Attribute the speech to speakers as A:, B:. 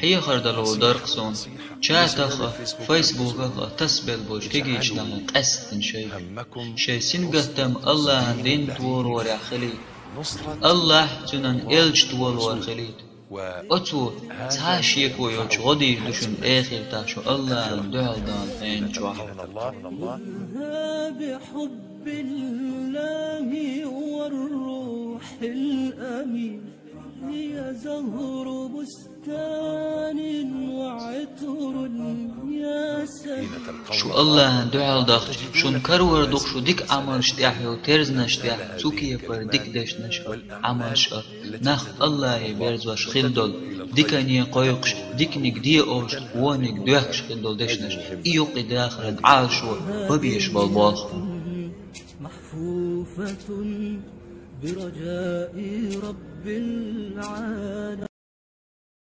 A: حي خردلو درقصون شاتخ فيسبوك تسبل بوش تيجيش لما قست شيء سنقتم الله دين تور ورع خلي الله تنن إلج تور ور خليت أتو تاشيك ويوش غدي دشن آخر تاشو الله دعال دان عين جوح
B: بحب الله والروح الأمين هي زهر بستان وعطر يا سيد
A: شو الله دعال داخ شون كرور دوخ شو ديك عمل شتيح يو ترز نشتيح سوكي يفر ديك دش نشر عمل شر نخ الله يبرز وش خلدل ديكني قيقش ديكنك دي اوش وانك دوخش خلدل دش نش ايوق داخل عاشو وبيش بالباخ
B: محفوفة برجاء رب العالمين.